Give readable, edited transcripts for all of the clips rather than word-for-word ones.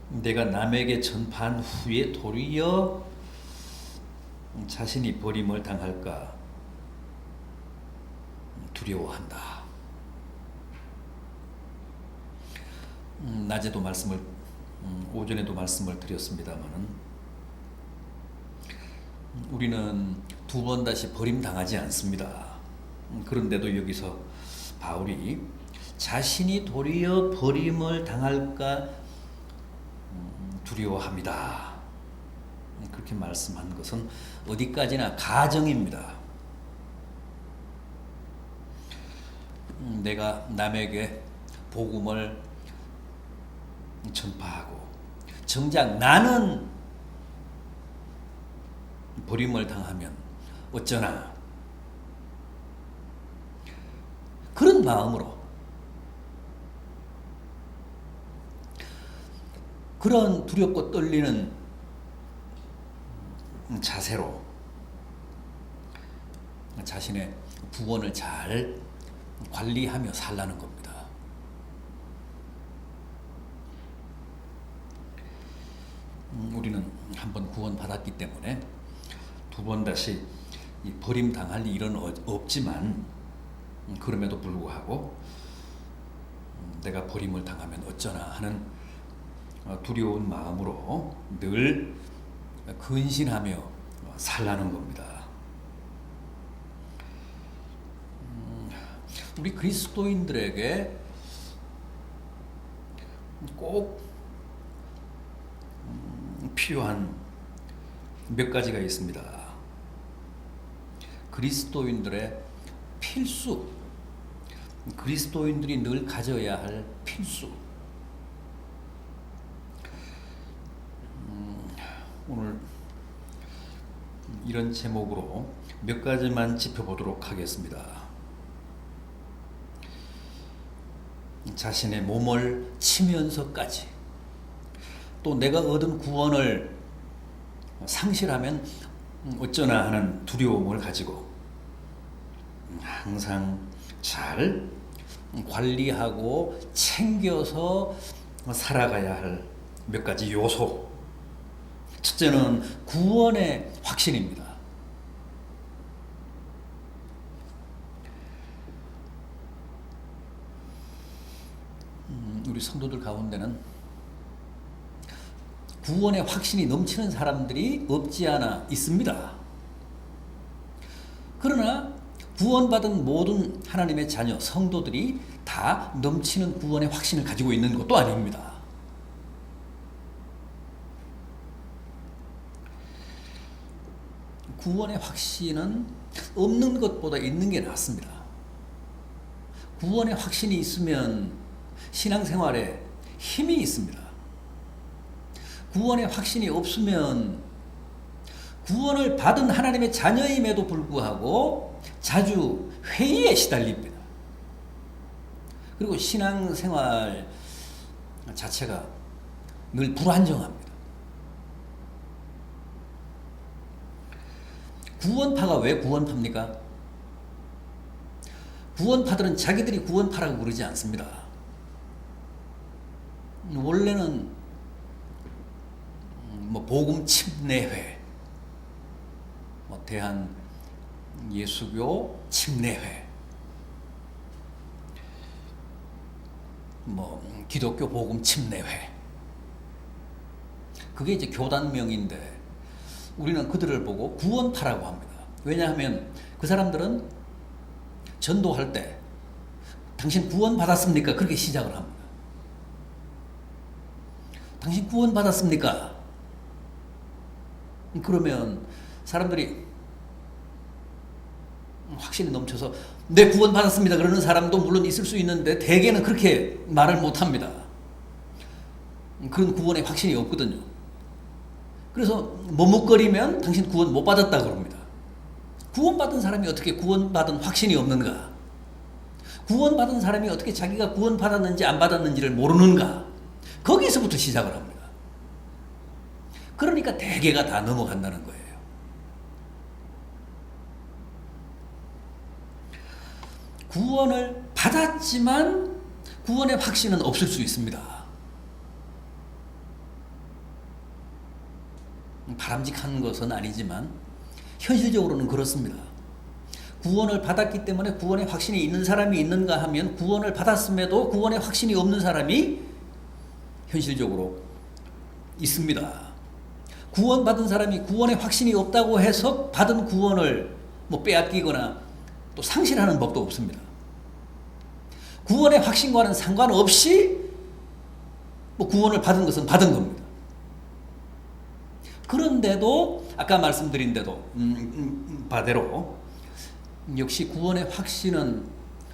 내가 남에게 전파한 후에 도리어 자신이 버림을 당할까 두려워한다. 낮에도 오전에도 말씀을 드렸습니다만은 우리는 두 번 다시 버림당하지 않습니다. 그런데도 여기서 바울이 자신이 도리어 버림을 당할까 두려워합니다. 그렇게 말씀한 것은 어디까지나 가정입니다. 내가 남에게 복음을 전파하고 정작 나는 버림을 당하면 어쩌나 그런 마음으로 그런 두렵고 떨리는 자세로 자신의 구원을 잘 관리하며 살라는 겁니다. 우리는 한번 구원받았기 때문에 두 번 다시 버림당할 일은 없지만 그럼에도 불구하고 내가 버림을 당하면 어쩌나 하는 두려운 마음으로 늘 근신하며 살라는 겁니다. 우리 그리스도인들에게 꼭 필요한 몇 가지가 있습니다. 그리스도인들의 필수, 그리스도인들이 늘 가져야 할 필수. 오늘 이런 제목으로 몇 가지만 짚어보도록 하겠습니다. 자신의 몸을 치면서까지 또 내가 얻은 구원을 상실하면 어쩌나 하는 두려움을 가지고 항상 잘 관리하고 챙겨서 살아가야 할 몇 가지 요소. 첫째는 구원의 확신입니다. 우리 성도들 가운데는 구원의 확신이 넘치는 사람들이 없지 않아 있습니다. 그러나 구원받은 모든 하나님의 자녀, 성도들이 다 넘치는 구원의 확신을 가지고 있는 것도 아닙니다. 구원의 확신은 없는 것보다 있는 게 낫습니다. 구원의 확신이 있으면 신앙생활에 힘이 있습니다. 구원의 확신이 없으면 구원을 받은 하나님의 자녀임에도 불구하고 자주 회의에 시달립니다. 그리고 신앙생활 자체가 늘 불안정합니다. 구원파가 왜 구원파입니까? 구원파들은 자기들이 구원파라고 그러지 않습니다. 원래는 복음 침례회, 대한 예수교 침례회, 기독교 복음 침례회, 그게 이제 교단명인데 우리는 그들을 보고 구원파라고 합니다. 왜냐하면 그 사람들은 전도할 때 당신 구원 받았습니까? 그렇게 시작을 합니다. 당신 구원 받았습니까? 그러면 사람들이 확신이 넘쳐서 네, 구원 받았습니다 그러는 사람도 물론 있을 수 있는데 대개는 그렇게 말을 못합니다. 그런 구원의 확신이 없거든요. 그래서 머뭇거리면 당신 구원 못 받았다 그럽니다. 구원받은 사람이 어떻게 구원받은 확신이 없는가? 구원받은 사람이 어떻게 자기가 구원받았는지 안 받았는지를 모르는가? 거기서부터 시작을 합니다. 그러니까 대개가 다 넘어간다는 거예요. 구원을 받았지만 구원의 확신은 없을 수 있습니다. 바람직한 것은 아니지만 현실적으로는 그렇습니다. 구원을 받았기 때문에 구원의 확신이 있는 사람이 있는가 하면 구원을 받았음에도 구원의 확신이 없는 사람이 현실적으로 있습니다. 구원받은 사람이 구원의 확신이 없다고 해서 받은 구원을 빼앗기거나 또 상실하는 법도 없습니다. 구원의 확신과는 상관없이 구원을 받은 것은 받은 겁니다. 그런데도 아까 말씀드린 바대로 역시 구원의 확신은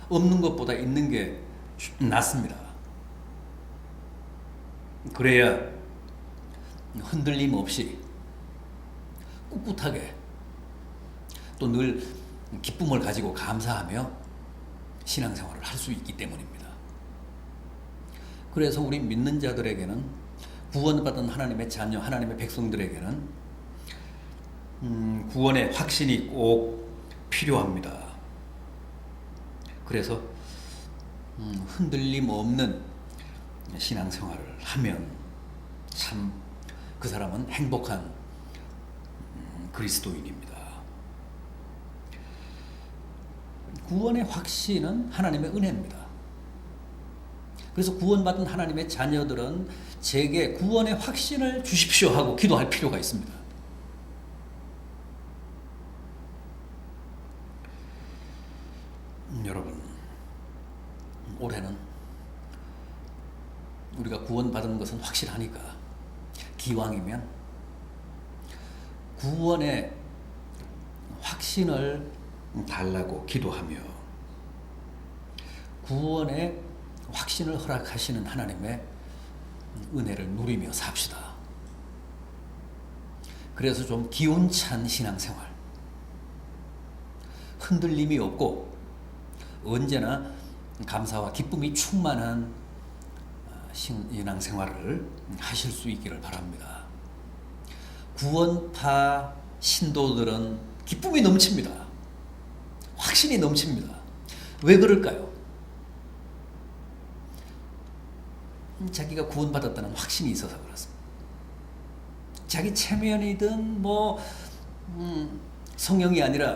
없는 것보다 있는 게 낫습니다. 그래야 흔들림 없이 꿋꿋하게 또 늘 기쁨을 가지고 감사하며 신앙생활을 할 수 있기 때문입니다. 그래서 우리 믿는 자들에게는, 구원받은 하나님의 자녀, 하나님의 백성들에게는 구원의 확신이 꼭 필요합니다. 그래서 흔들림 없는 신앙생활을 하면 참 그 사람은 행복한 그리스도인입니다. 구원의 확신은 하나님의 은혜입니다. 그래서 구원받은 하나님의 자녀들은 제게 구원의 확신을 주십시오 하고 기도할 필요가 있습니다. 여러분, 올해는 우리가 구원받은 것은 확실하니까 기왕이면 구원의 확신을 달라고 기도하며 구원의 확신을 허락하시는 하나님의 은혜를 누리며 삽시다. 그래서 좀 기운찬 신앙생활, 흔들림이 없고 언제나 감사와 기쁨이 충만한 신앙생활을 하실 수 있기를 바랍니다. 구원파 신도들은 기쁨이 넘칩니다. 확신이 넘칩니다. 왜 그럴까요? 자기가 구원받았다는 확신이 있어서 그렇습니다. 자기 체면이든 성령이 아니라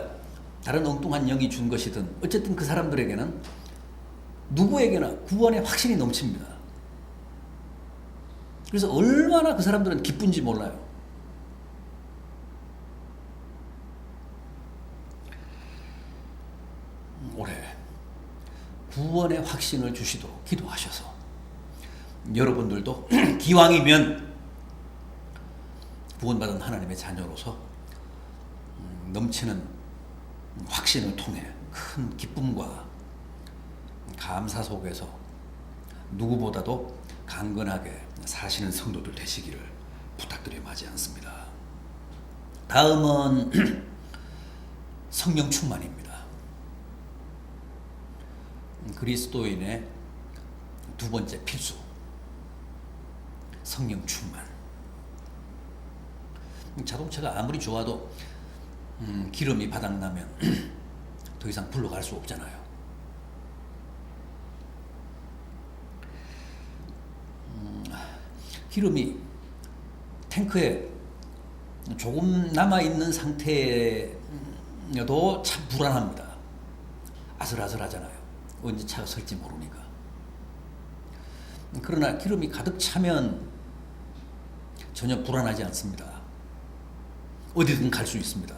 다른 엉뚱한 영이 준 것이든 어쨌든 그 사람들에게는 누구에게나 구원의 확신이 넘칩니다. 그래서 얼마나 그 사람들은 기쁜지 몰라요. 올해 구원의 확신을 주시도록 기도하셔서 여러분들도 기왕이면 구원받은 하나님의 자녀로서 넘치는 확신을 통해 큰 기쁨과 감사 속에서 누구보다도 강건하게 사시는 성도들 되시기를 부탁드려 마지 않습니다. 다음은 성령 충만입니다. 그리스도인의 두 번째 필수, 성령 충만. 자동차가 아무리 좋아도 기름이 바닥나면 더 이상 굴러갈 수 없잖아요. 기름이 탱크에 조금 남아있는 상태여도 참 불안합니다. 아슬아슬하잖아요. 언제 차가 설지 모르니까. 그러나 기름이 가득 차면 전혀 불안하지 않습니다. 어디든 갈 수 있습니다.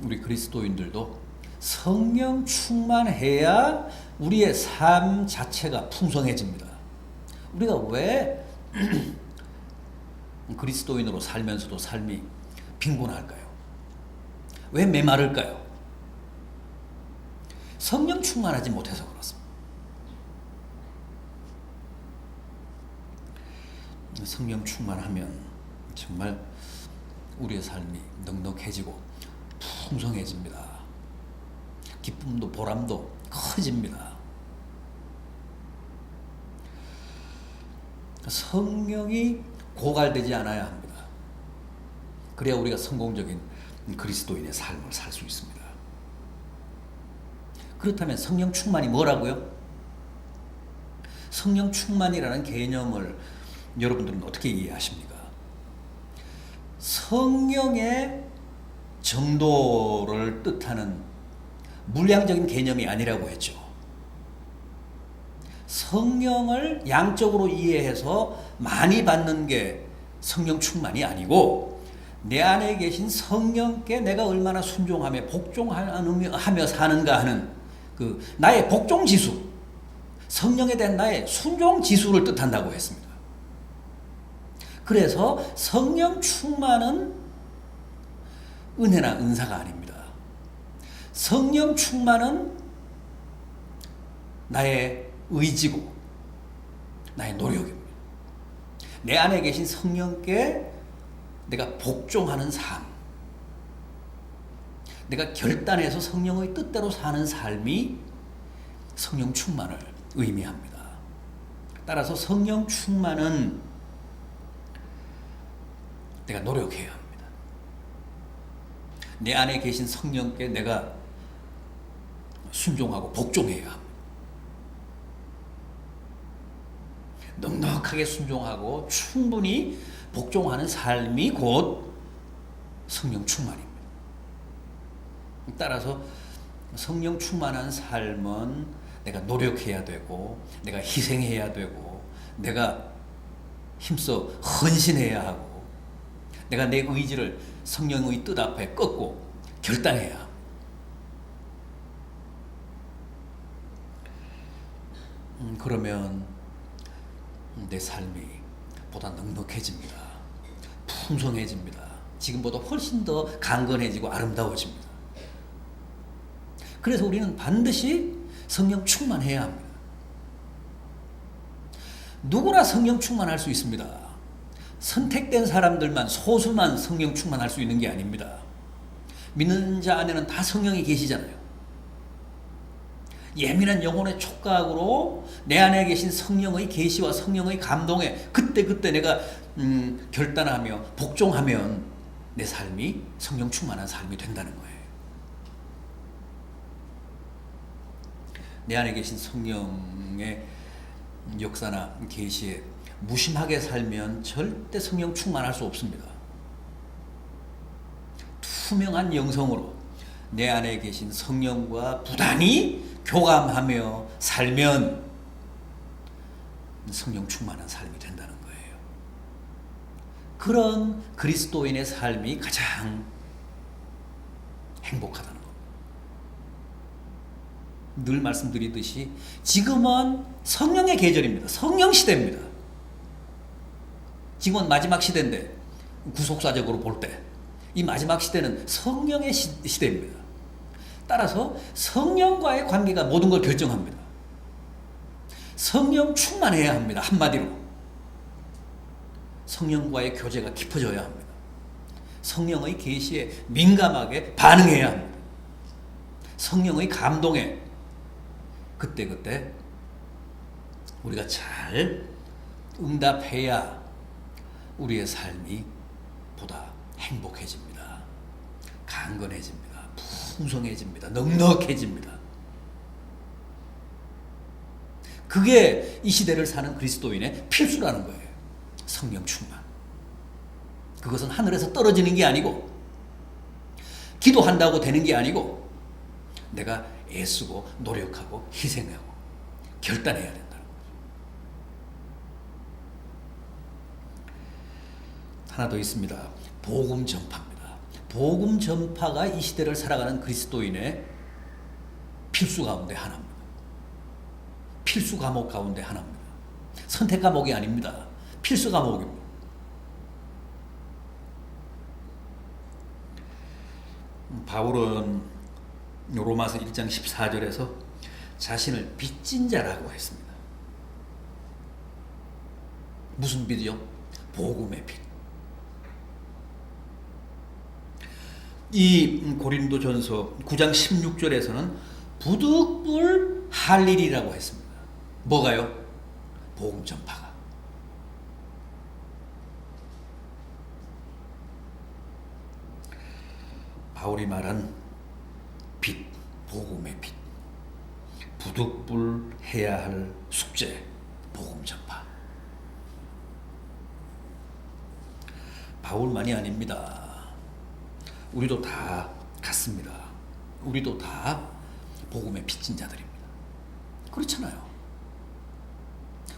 우리 그리스도인들도 성령 충만해야 우리의 삶 자체가 풍성해집니다. 우리가 왜 그리스도인으로 살면서도 삶이 빈곤할까요? 왜 메마를까요? 성령 충만하지 못해서 그렇습니다. 성령 충만하면 정말 우리의 삶이 넉넉해지고 풍성해집니다. 기쁨도 보람도 커집니다. 성령이 고갈되지 않아야 합니다. 그래야 우리가 성공적인 그리스도인의 삶을 살 수 있습니다. 그렇다면 성령 충만이 뭐라고요? 성령 충만이라는 개념을 여러분들은 어떻게 이해하십니까? 성령의 정도를 뜻하는 물량적인 개념이 아니라고 했죠. 성령을 양적으로 이해해서 많이 받는 게 성령 충만이 아니고, 내 안에 계신 성령께 내가 얼마나 순종하며 복종하며 사는가 하는 그 나의 복종 지수, 성령에 대한 나의 순종 지수를 뜻한다고 했습니다. 그래서 성령 충만은 은혜나 은사가 아닙니다. 성령 충만은 나의 의지고 나의 노력입니다. 내 안에 계신 성령께 내가 복종하는 삶, 내가 결단해서 성령의 뜻대로 사는 삶이 성령 충만을 의미합니다. 따라서 성령 충만은 내가 노력해야 합니다. 내 안에 계신 성령께 내가 순종하고 복종해야 합니다. 넉넉하게 순종하고 충분히 복종하는 삶이 곧 성령 충만입니다. 따라서 성령 충만한 삶은 내가 노력해야 되고, 내가 희생해야 되고, 내가 힘써 헌신해야 하고, 내가 내 의지를 성령의 뜻 앞에 꺾고 결단해야 합니다. 그러면 내 삶이 보다 넉넉해집니다. 풍성해집니다. 지금보다 훨씬 더 강건해지고 아름다워집니다. 그래서 우리는 반드시 성령 충만해야 합니다. 누구나 성령 충만할 수 있습니다. 선택된 사람들만, 소수만 성령 충만할 수 있는 게 아닙니다. 믿는 자 안에는 다 성령이 계시잖아요. 예민한 영혼의 촉각으로 내 안에 계신 성령의 계시와 성령의 감동에 그때그때 내가 결단하며 복종하면 내 삶이 성령 충만한 삶이 된다는 거예요. 내 안에 계신 성령의 역사나 계시에 무심하게 살면 절대 성령 충만할 수 없습니다. 투명한 영성으로 내 안에 계신 성령과 부단히 교감하며 살면 성령 충만한 삶이 된다는 거예요. 그런 그리스도인의 삶이 가장 행복하다는 겁니다. 늘 말씀드리듯이 지금은 성령의 계절입니다. 성령 시대입니다. 지금은 마지막 시대인데, 구속사적으로 볼 때 이 마지막 시대는 성령의 시대입니다. 따라서 성령과의 관계가 모든 걸 결정합니다. 성령 충만해야 합니다. 한마디로 성령과의 교제가 깊어져야 합니다. 성령의 계시에 민감하게 반응해야 합니다. 성령의 감동에 그때그때 우리가 잘 응답해야 우리의 삶이 보다 행복해집니다. 강건해집니다. 풍성해집니다. 넉넉해집니다. 그게 이 시대를 사는 그리스도인의 필수라는 거예요. 성령 충만. 그것은 하늘에서 떨어지는 게 아니고, 기도한다고 되는 게 아니고, 내가 애쓰고 노력하고 희생하고 결단해야 된다는 거죠. 하나 더 있습니다. 복음 전파입니다. 복음 전파가 이 시대를 살아가는 그리스도인의 필수 가운데 하나입니다. 필수 과목 가운데 하나입니다. 선택 과목이 아닙니다. 필수 과목입니다. 바울은 로마서 1장 14절에서 자신을 빚진 자라고 했습니다. 무슨 빚이요? 복음의 빚. 이 고린도전서 9장 16절에서는 부득불 할 일이라고 했습니다. 뭐가요? 복음 전파가. 바울이 말한 빚, 복음의 빚, 부득불 해야 할 숙제, 복음 전파. 바울만이 아닙니다. 우리도 다 같습니다. 우리도 다 복음에 빚진 자들입니다. 그렇잖아요.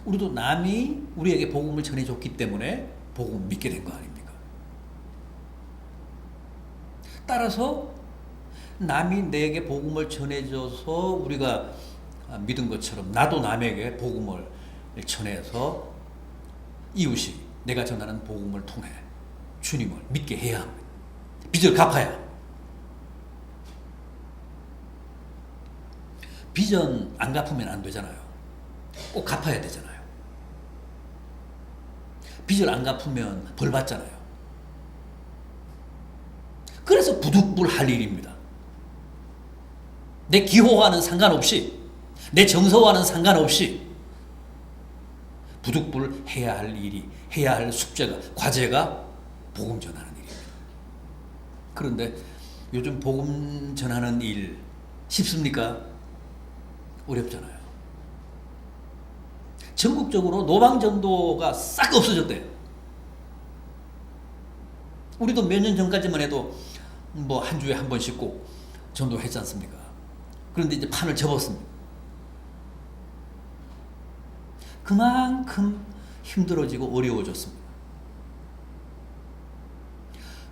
우리도 남이 우리에게 복음을 전해줬기 때문에 복음을 믿게 된 거 아닙니까? 따라서 남이 내게 복음을 전해줘서 우리가 믿은 것처럼 나도 남에게 복음을 전해서 이웃이 내가 전하는 복음을 통해 주님을 믿게 해야 합니다. 빚을 갚아야. 빚은 안 갚으면 안 되잖아요. 꼭 갚아야 되잖아요. 빚을 안 갚으면 벌 받잖아요. 그래서 부득불할 일입니다. 내 기호와는 상관없이, 내 정서와는 상관없이 부득불 해야 할 일이, 해야 할 숙제가, 과제가 복음 전하는 일입니다. 그런데 요즘 복음 전하는 일 쉽습니까? 어렵잖아요. 전국적으로 노방전도가 싹 없어졌대요. 우리도 몇 년 전까지만 해도 뭐 한 주에 한 번씩 꼭 전도했지 않습니까? 그런데 이제 판을 접었습니다. 그만큼 힘들어지고 어려워졌습니다.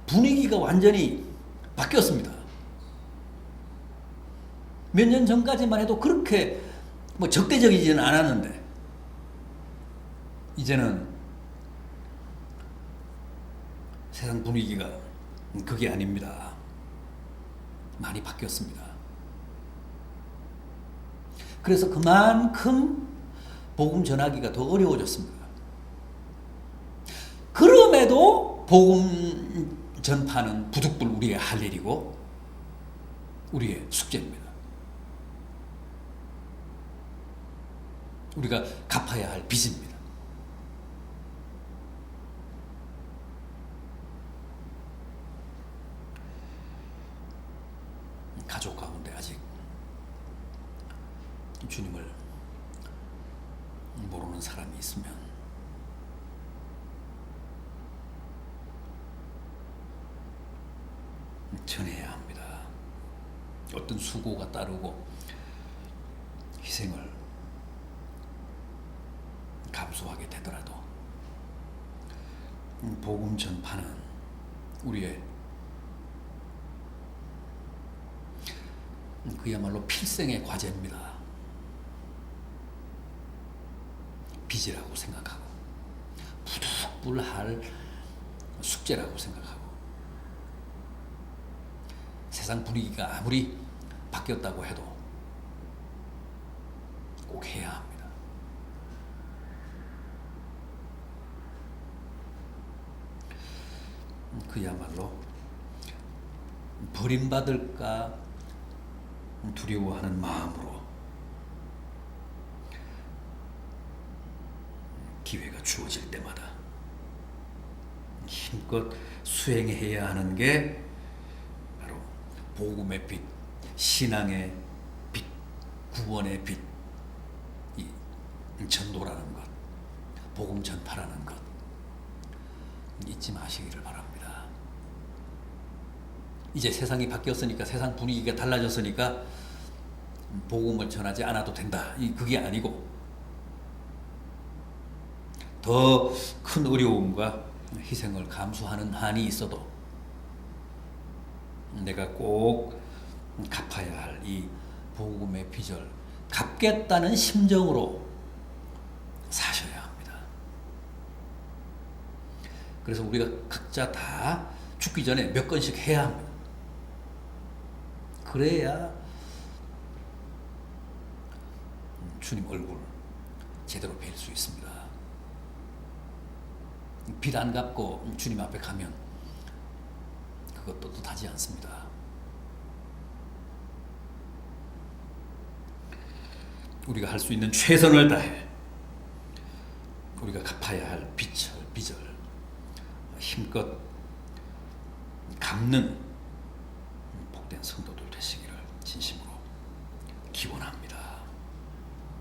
분위기가 완전히 바뀌었습니다. 몇 년 전까지만 해도 그렇게 뭐 적대적이지는 않았는데 이제는 세상 분위기가 그게 아닙니다. 많이 바뀌었습니다. 그래서 그만큼 복음 전하기가 더 어려워졌습니다. 그럼에도 복음 전파는 부득불 우리의 할 일이고 우리의 숙제입니다. 우리가 갚아야 할 빚입니다. 가족 가운데 아직 주님을 모르는 사람이 있으면 전해야 합니다. 어떤 수고가 따르고 희생을 감수하게 되더라도 복음 전파는 우리의 그야말로 필생의 과제입니다. 빚이라고 생각하고 부득불할 숙제라고 생각하고 세상 분위기가 아무리 바뀌었다고 해도 꼭 해야 합니다. 그야말로 버림받을까 두려워하는 마음으로 기회가 주어질 때마다 힘껏 수행해야 하는 게 바로 복음의 빛, 신앙의 빛, 구원의 빛, 이 전도라는 것, 복음 전파라는 것 잊지 마시기를 바랍니다. 이제 세상이 바뀌었으니까, 세상 분위기가 달라졌으니까 복음을 전하지 않아도 된다. 그게 아니고 더 큰 어려움과 희생을 감수하는 한이 있어도 내가 꼭 갚아야 할 이 복음의 빚을 갚겠다는 심정으로 사셔야 합니다. 그래서 우리가 각자 다 죽기 전에 몇 건씩 해야 합니다. 그래야 주님 얼굴 제대로 뵐 수 있습니다. 빚 안 갚고 주님 앞에 가면 그것도 뜻하지 않습니다. 우리가 할 수 있는 최선을 다해 우리가 갚아야 할 빚을 힘껏 갚는